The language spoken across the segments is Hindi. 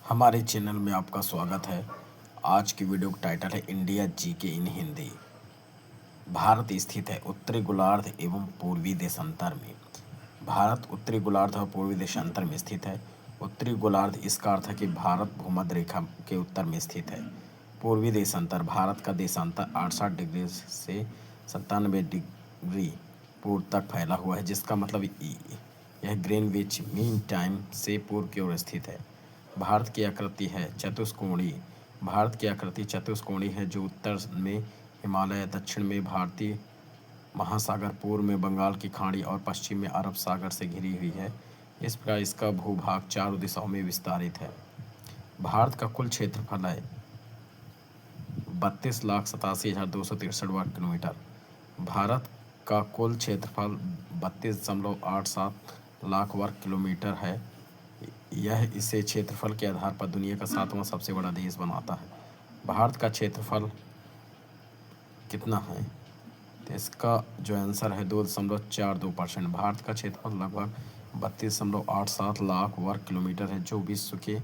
हमारे चैनल में आपका स्वागत है। आज की वीडियो का टाइटल है इंडिया जीके इन हिंदी। भारत स्थित है उत्तरी गोलार्ध एवं पूर्वी देशांतर में। भारत उत्तरी गोलार्ध और पूर्वी देशांतर में स्थित है। उत्तरी गोलार्ध इसका अर्थ है कि भारत भूमध्य रेखा के उत्तर में स्थित है। पूर्वी देशांतर भारत का देशांतर 68 डिग्री से 97 डिग्री पूर्व तक फैला हुआ है, जिसका मतलब यह ग्रीनविच मीन टाइम से पूर्व की ओर स्थित है। भारत की आकृति है चतुष्कोणीय। भारत की आकृति चतुष्कोणीय है, जो उत्तर में हिमालय, दक्षिण में भारतीय महासागर, पूर्व में बंगाल की खाड़ी और पश्चिम में अरब सागर से घिरी हुई है। इस प्रकार इसका भूभाग चारों दिशाओं में विस्तारित है। भारत का कुल क्षेत्रफल है 32,87,263 वर्ग किलोमीटर। भारत का कुल क्षेत्रफल 32.87 लाख वर्ग किलोमीटर है। यह इसे क्षेत्रफल के आधार पर दुनिया का 7वां सबसे बड़ा देश बनाता है। भारत का क्षेत्रफल कितना है, तो इसका जो आंसर है 2.42%। भारत का क्षेत्रफल लगभग 32.87 लाख वर्ग किलोमीटर है, जो विश्व के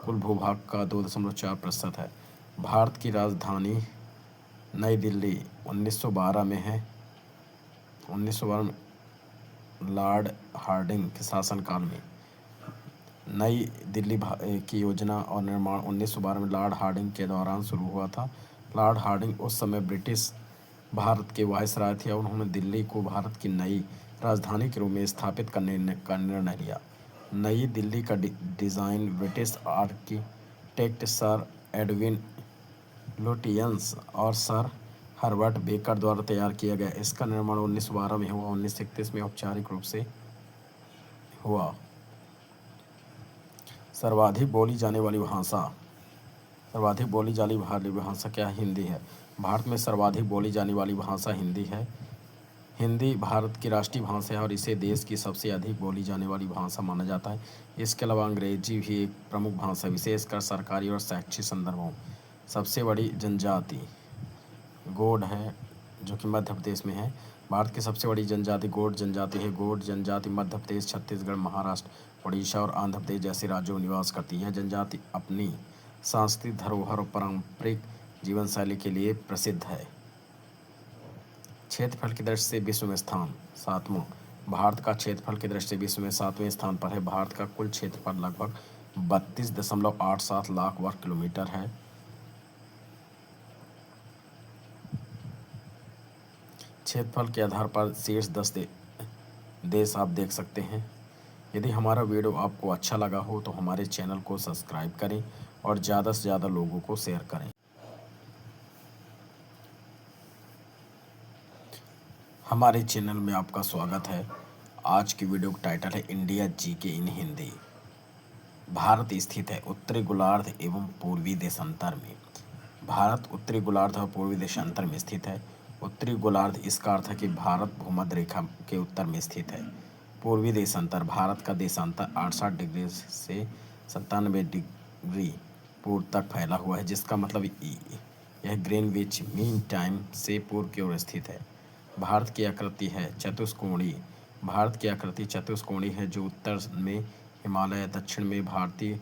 कुल भूभाग का 2.4% है। भारत की राजधानी नई दिल्ली 1912 में है। 1912 में लॉर्ड हार्डिंग के शासनकाल में नई दिल्ली की योजना और निर्माण 1912 में लॉर्ड हार्डिंग के दौरान शुरू हुआ था। लॉर्ड हार्डिंग उस समय ब्रिटिश भारत के वायसराय थे और उन्होंने दिल्ली को भारत की नई राजधानी के रूप में स्थापित करने का निर्णय लिया। नई दिल्ली का design British architect sir Edwin Lutyens और सर हर्बर्ट बेकर द्वारा तैयार किया गया। इसका निर्माण 1912 में हुआ। 1931 में औपचारिक रूप से हुआ। सर्वाधिक बोली जाने वाली भाषा। सर्वाधिक बोली जाने वाली भाषा क्या है? हिंदी है। भारत में सर्वाधिक बोली जाने वाली भाषा हिंदी है। हिंदी भारत की राष्ट्रीय भाषा है और इसे देश की सबसे अधिक बोली जाने वाली भाषा माना जाता है। इसके अलावा अंग्रेजी भी एक प्रमुख भाषा है, विशेषकर सरकारी और शैक्षिक संदर्भों। सबसे बड़ी जनजाति गोंड है, जो कि मध्य प्रदेश में है। भारत की सबसे बड़ी जनजाति गोंड जनजाति है। गोंड जनजाति मध्य प्रदेश, छत्तीसगढ़, महाराष्ट्र, उड़ीसा और आंध्र प्रदेश जैसे राज्यों में निवास करती है। यह जनजाति अपनी सांस्कृतिक धरोहर और पारंपरिक जीवन शैली के लिए प्रसिद्ध है। क्षेत्रफल की दृष्टि से विश्व में स्थान 7वां। भारत का क्षेत्रफल की दृष्टि से विश्व में 7वें स्थान पर है। भारत का कुल क्षेत्रफल लगभग 32.87 लाख वर्ग किलोमीटर है। क्षेत्रफल के आधार पर शीर्ष 10 देश आप देख सकते हैं। यदि हमारा वीडियो आपको अच्छा लगा हो तो हमारे चैनल को सब्सक्राइब करें और ज़्यादा से ज़्यादा लोगों को शेयर करें। हमारे चैनल में आपका स्वागत है। आज की वीडियो का टाइटल है इंडिया जीके इन हिंदी। भारत स्थित है उत्तरी गोलार्ध एवं पूर्वी देशांतर में। भारत उत्तरी गोलार्ध और पूर्वी देशांतर में स्थित है। उत्तरी गोलार्ध इसका अर्थ है कि भारत भूमध्य रेखा के उत्तर में स्थित है। पूर्वी देशांतर भारत का देशांतर 68 डिग्री से 97 डिग्री पूर्व तक फैला हुआ है, जिसका मतलब यह ग्रीनविच मीन टाइम से पूर्व की ओर स्थित है। भारत की आकृति है चतुष्कोणीय। भारत की आकृति चतुष्कोणीय है, जो उत्तर में हिमालय, दक्षिण में भारतीय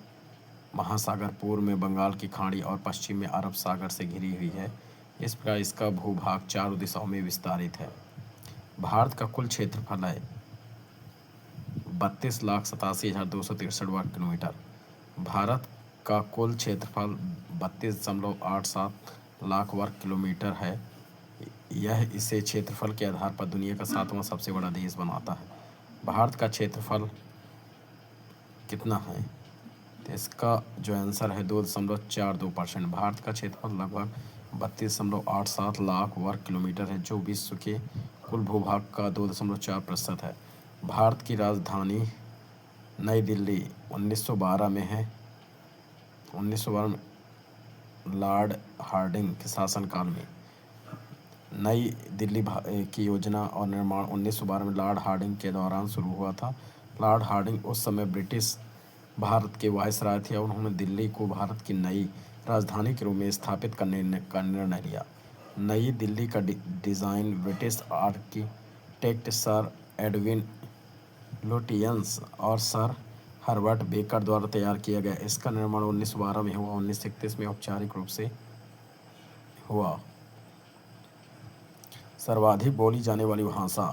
महासागर, पूर्व में बंगाल की खाड़ी और पश्चिम में अरब सागर से घिरी हुई है। इस प्रकार इसका भूभाग चारों दिशाओं में विस्तारित है। भारत का कुल क्षेत्रफल है 32,87,263 वर्ग किलोमीटर। भारत का कुल क्षेत्रफल 32.87 लाख वर्ग किलोमीटर है। यह इसे क्षेत्रफल के आधार पर दुनिया का 7वां सबसे बड़ा देश बनाता है। भारत का क्षेत्रफल कितना है, तो इसका जो आंसर है 2.42%। भारत का क्षेत्रफल लगभग 32.87 लाख वर्ग किलोमीटर है, जो विश्व के कुल भूभाग का 2.4% है। भारत की राजधानी नई दिल्ली 1912 में है। 1912 में लॉर्ड हार्डिंग के शासनकाल में नई दिल्ली की योजना और निर्माण 1912 में लॉर्ड हार्डिंग के दौरान शुरू हुआ था। लॉर्ड हार्डिंग उस समय ब्रिटिश भारत के वायसराय थे और उन्होंने दिल्ली को भारत की नई राजधानी के रूप में स्थापित करने का निर्णय लिया। नई दिल्ली का design British architect sir Edwin Lutyens और सर हर्बर्ट बेकर द्वारा तैयार किया गया। इसका निर्माण 1912 में हुआ। 1931 में औपचारिक रूप से हुआ। सर्वाधिक बोली जाने वाली भाषा,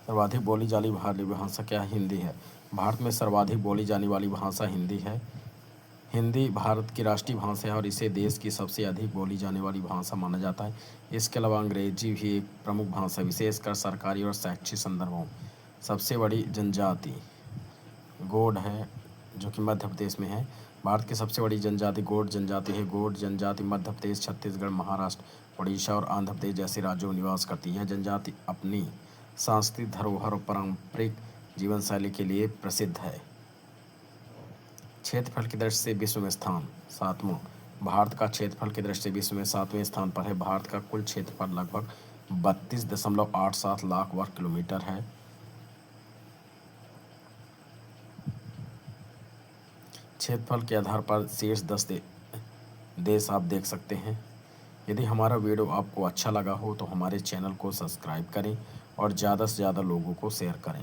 सर्वाधिक बोली जाने वाली भाषा क्या है? हिंदी है। भारत में सर्वाधिक बोली जाने वाली भाषा हिंदी है। हिंदी भारत की राष्ट्रीय भाषा है और इसे देश की सबसे अधिक बोली जाने वाली भाषा माना जाता है। इसके अलावा अंग्रेजी भी एक प्रमुख भाषा है, विशेषकर सरकारी और शैक्षिक संदर्भों। सबसे बड़ी जनजाति गोंड है, जो कि मध्य प्रदेश में है। भारत की सबसे बड़ी जनजाति गोंड जनजाति है। गोंड जनजाति मध्य प्रदेश, छत्तीसगढ़, महाराष्ट्र, उड़ीसा और आंध्र प्रदेश जैसे राज्यों में निवास करती है। यह जनजाति अपनी सांस्कृतिक धरोहर और पारंपरिक जीवन शैली के लिए प्रसिद्ध है। क्षेत्रफल की दृष्टि से विश्व में स्थान 7वां। भारत का क्षेत्रफल की दृष्टि से विश्व में 7वें स्थान पर है। भारत का कुल क्षेत्रफल लगभग 32.87 लाख वर्ग किलोमीटर है। क्षेत्रफल के आधार पर शीर्ष 10 देश आप देख सकते हैं। यदि हमारा वीडियो आपको अच्छा लगा हो तो हमारे चैनल को सब्सक्राइब करें और ज़्यादा से ज़्यादा लोगों को शेयर करें।